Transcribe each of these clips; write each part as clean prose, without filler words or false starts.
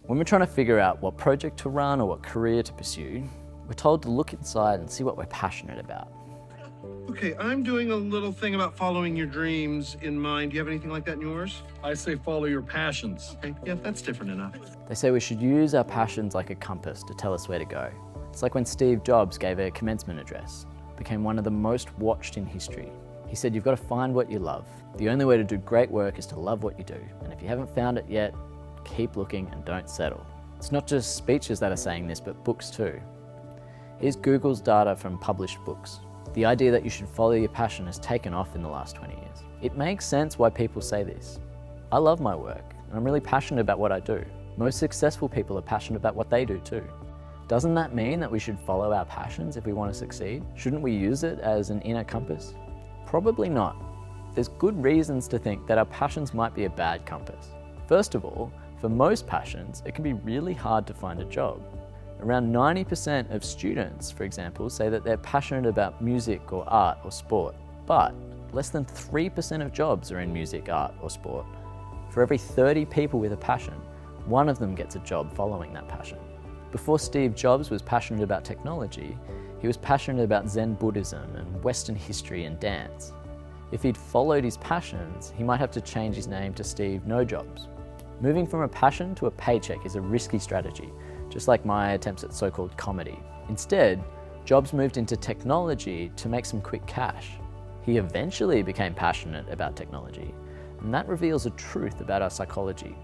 When we're trying to figure out what project to run or what career to pursue, we're told to look inside and see what we're passionate about. Okay, I'm doing a little thing about following your dreams in mind. Do you have anything like that in yours? I say follow your passions. Okay, yeah, that's different enough. They say we should use our passions like a compass to tell us where to go. It's like when Steve Jobs gave a commencement address. It became one of the most watched in history. He said, you've got to find what you love. The only way to do great work is to love what you do. And if you haven't found it yet, keep looking and don't settle. It's not just speeches that are saying this, but books too. Here's Google's data from published books. The idea that you should follow your passion has taken off in the last 20 years. It makes sense why people say this. I love my work, and I'm really passionate about what I do. Most successful people are passionate about what they do too. Doesn't that mean that we should follow our passions if we want to succeed? Shouldn't we use it as an inner compass? Probably not. There's good reasons to think that our passions might be a bad compass. First of all, for most passions, it can be really hard to find a job. Around 90% of students, for example, say that they're passionate about music or art or sport, but less than 3% of jobs are in music, art or sport. For every 30 people with a passion, one of them gets a job following that passion. Before Steve Jobs was passionate about technology, he was passionate about Zen Buddhism and Western history and dance. If he'd followed his passions, he might have to change his name to Steve No Jobs. Moving from a passion to a paycheck is a risky strategy, just like my attempts at so-called comedy. Instead, Jobs moved into technology to make some quick cash. He eventually became passionate about technology, and that reveals a truth about our psychology.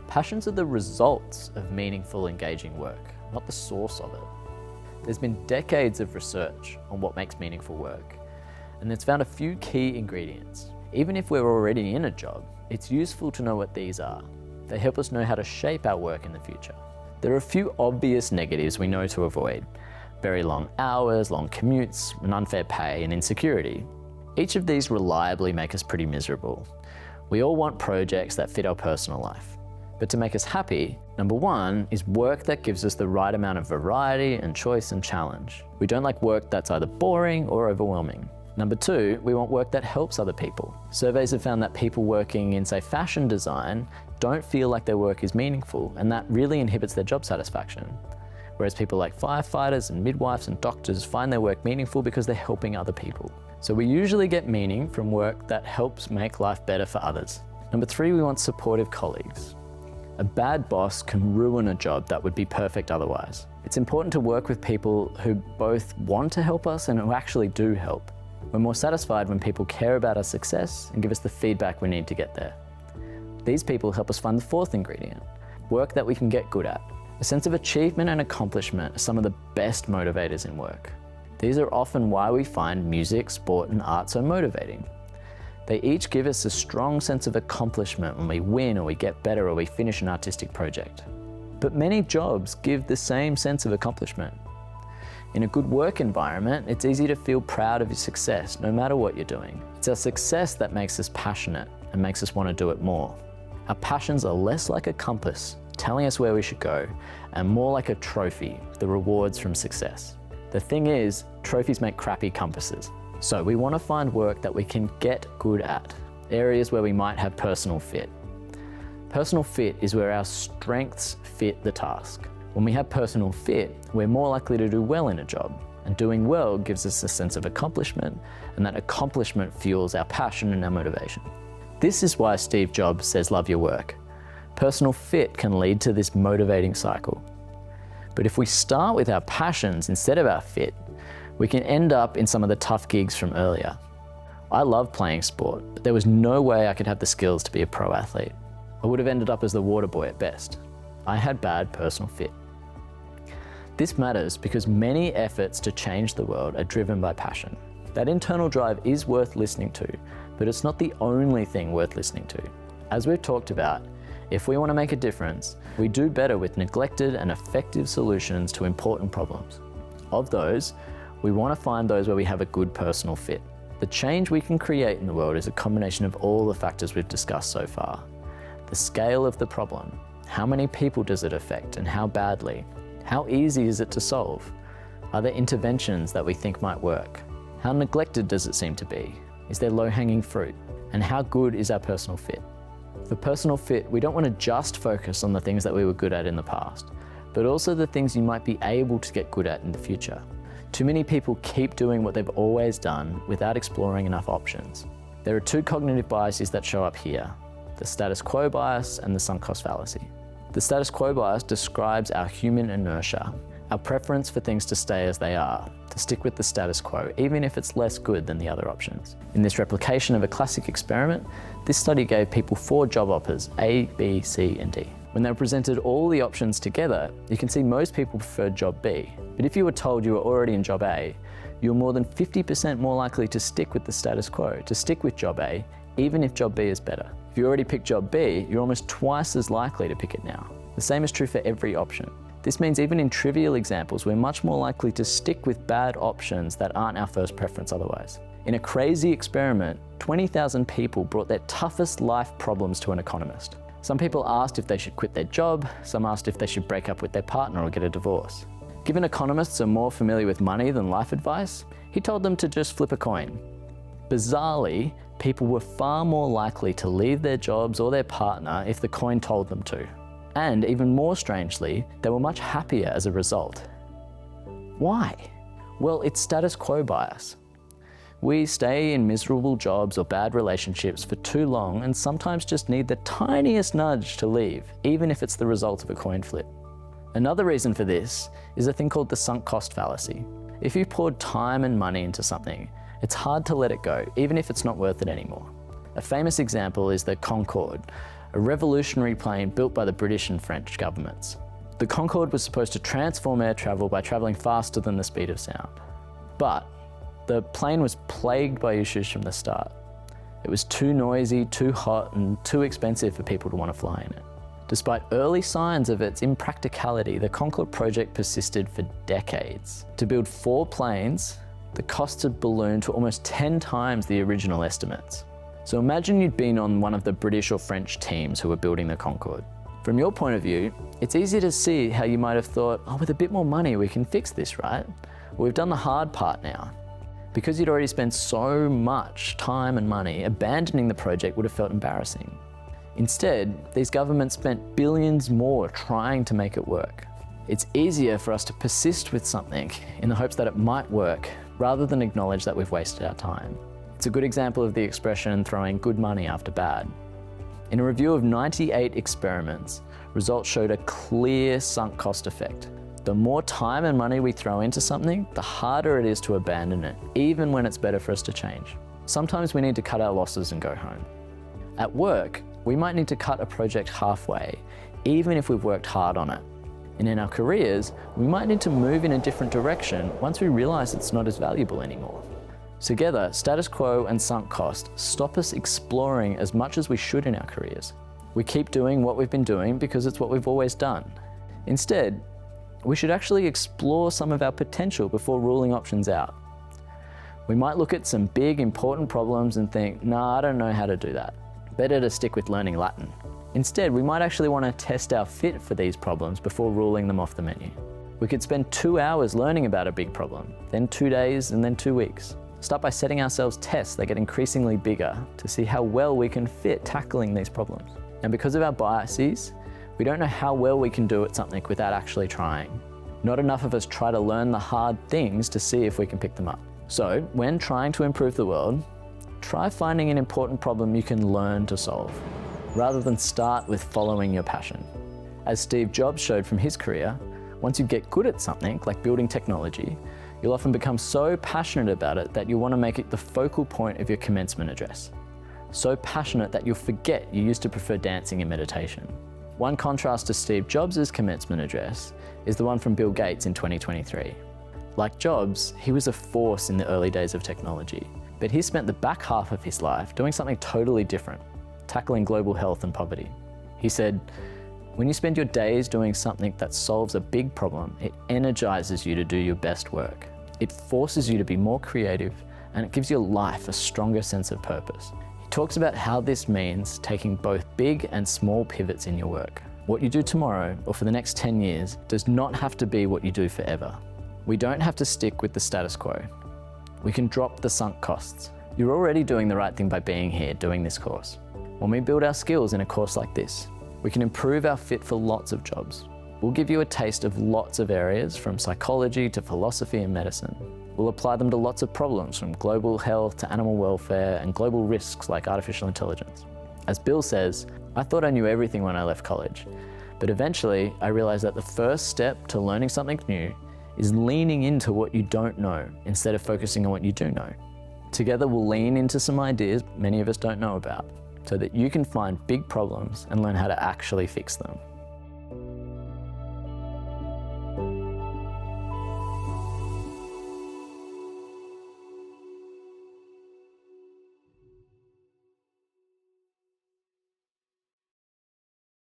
Passions are the results of meaningful, engaging work, not the source of it. There's been decades of research on what makes meaningful work, and it's found a few key ingredients. Even if we're already in a job, it's useful to know what these are. They help us know how to shape our work in the future. There are a few obvious negatives we know to avoid. Very long hours, long commutes, and unfair pay and insecurity. Each of these reliably make us pretty miserable. We all want projects that fit our personal life. But to make us happy, number one is work that gives us the right amount of variety and choice and challenge. We don't like work that's either boring or overwhelming. Number two, we want work that helps other people. Surveys have found that people working in, say, fashion design don't feel like their work is meaningful, and that really inhibits their job satisfaction. Whereas people like firefighters and midwives and doctors find their work meaningful because they're helping other people. So we usually get meaning from work that helps make life better for others. Number three, we want supportive colleagues. A bad boss can ruin a job that would be perfect otherwise. It's important to work with people who both want to help us and who actually do help. We're more satisfied when people care about our success and give us the feedback we need to get there. These people help us find the fourth ingredient, work that we can get good at. A sense of achievement and accomplishment are some of the best motivators in work. These are often why we find music, sport, and art so motivating. They each give us a strong sense of accomplishment when we win or we get better or we finish an artistic project. But many jobs give the same sense of accomplishment. In a good work environment, it's easy to feel proud of your success, no matter what you're doing. It's our success that makes us passionate and makes us want to do it more. Our passions are less like a compass, telling us where we should go, and more like a trophy, the rewards from success. The thing is, trophies make crappy compasses. So we want to find work that we can get good at, areas where we might have personal fit. Personal fit is where our strengths fit the task. When we have personal fit, we're more likely to do well in a job, and doing well gives us a sense of accomplishment, and that accomplishment fuels our passion and our motivation. This is why Steve Jobs says love your work. Personal fit can lead to this motivating cycle. But if we start with our passions instead of our fit, we can end up in some of the tough gigs from earlier. I love playing sport, but there was no way I could have the skills to be a pro athlete. I would have ended up as the water boy at best. I had bad personal fit. This matters because many efforts to change the world are driven by passion. That internal drive is worth listening to, but it's not the only thing worth listening to. As we've talked about, if we want to make a difference, we do better with neglected and effective solutions to important problems. Of those, we want to find those where we have a good personal fit. The change we can create in the world is a combination of all the factors we've discussed so far. The scale of the problem, how many people does it affect and how badly? How easy is it to solve? Are there interventions that we think might work? How neglected does it seem to be? Is there low-hanging fruit? And how good is our personal fit? For personal fit, we don't want to just focus on the things that we were good at in the past, but also the things you might be able to get good at in the future. Too many people keep doing what they've always done without exploring enough options. There are two cognitive biases that show up here: the status quo bias and the sunk cost fallacy. The status quo bias describes our human inertia, our preference for things to stay as they are, to stick with the status quo, even if it's less good than the other options. In this replication of a classic experiment, this study gave people 4 job offers, A, B, C, and D. When they were presented all the options together, you can see most people preferred job B. But if you were told you were already in job A, you're more than 50% more likely to stick with the status quo, to stick with job A, even if job B is better. If you already picked job B, you're almost twice as likely to pick it now. The same is true for every option. This means even in trivial examples, we're much more likely to stick with bad options that aren't our first preference otherwise. In a crazy experiment, 20,000 people brought their toughest life problems to an economist. Some people asked if they should quit their job, some asked if they should break up with their partner or get a divorce. Given economists are more familiar with money than life advice, he told them to just flip a coin. Bizarrely, people were far more likely to leave their jobs or their partner if the coin told them to. And even more strangely, they were much happier as a result. Why? Well, it's status quo bias. We stay in miserable jobs or bad relationships for too long and sometimes just need the tiniest nudge to leave, even if it's the result of a coin flip. Another reason for this is a thing called the sunk cost fallacy. If you've poured time and money into something, it's hard to let it go, even if it's not worth it anymore. A famous example is the Concorde, a revolutionary plane built by the British and French governments. The Concorde was supposed to transform air travel by travelling faster than the speed of sound. But the plane was plagued by issues from the start. It was too noisy, too hot, and too expensive for people to want to fly in it. Despite early signs of its impracticality, the Concorde project persisted for decades. To build 4 planes, the costs had ballooned to almost 10 times the original estimates. So imagine you'd been on one of the British or French teams who were building the Concorde. From your point of view, it's easy to see how you might have thought, oh, with a bit more money, we can fix this, right? Well, we've done the hard part now. Because you'd already spent so much time and money, abandoning the project would have felt embarrassing. Instead, these governments spent billions more trying to make it work. It's easier for us to persist with something in the hopes that it might work, rather than acknowledge that we've wasted our time. It's a good example of the expression throwing good money after bad. In a review of 98 experiments, results showed a clear sunk cost effect. The more time and money we throw into something, the harder it is to abandon it, even when it's better for us to change. Sometimes we need to cut our losses and go home. At work, we might need to cut a project halfway, even if we've worked hard on it. And in our careers, we might need to move in a different direction once we realize it's not as valuable anymore. Together, status quo and sunk cost stop us exploring as much as we should in our careers. We keep doing what we've been doing because it's what we've always done. Instead, we should actually explore some of our potential before ruling options out. We might look at some big, important problems and think, nah, I don't know how to do that. Better to stick with learning Latin. Instead, we might actually want to test our fit for these problems before ruling them off the menu. We could spend 2 hours learning about a big problem, then 2 days, and then 2 weeks. Start by setting ourselves tests that get increasingly bigger to see how well we can fit tackling these problems. And because of our biases, we don't know how well we can do at something without actually trying. Not enough of us try to learn the hard things to see if we can pick them up. So, when trying to improve the world, try finding an important problem you can learn to solve, rather than start with following your passion. As Steve Jobs showed from his career, once you get good at something, like building technology, you'll often become so passionate about it that you'll want to make it the focal point of your commencement address. So passionate that you'll forget you used to prefer dancing and meditation. One contrast to Steve Jobs' commencement address is the one from Bill Gates in 2023. Like Jobs, he was a force in the early days of technology, but he spent the back half of his life doing something totally different, tackling global health and poverty. He said, when you spend your days doing something that solves a big problem, it energizes you to do your best work. It forces you to be more creative, and it gives your life a stronger sense of purpose. He talks about how this means taking both big and small pivots in your work. What you do tomorrow or for the next 10 years does not have to be what you do forever. We don't have to stick with the status quo. We can drop the sunk costs. You're already doing the right thing by being here, doing this course. When we build our skills in a course like this, we can improve our fit for lots of jobs. We'll give you a taste of lots of areas, from psychology to philosophy and medicine. We'll apply them to lots of problems, from global health to animal welfare and global risks like artificial intelligence. As Bill says, I thought I knew everything when I left college, but eventually I realized that the first step to learning something new is leaning into what you don't know instead of focusing on what you do know. Together we'll lean into some ideas many of us don't know about, so that you can find big problems and learn how to actually fix them.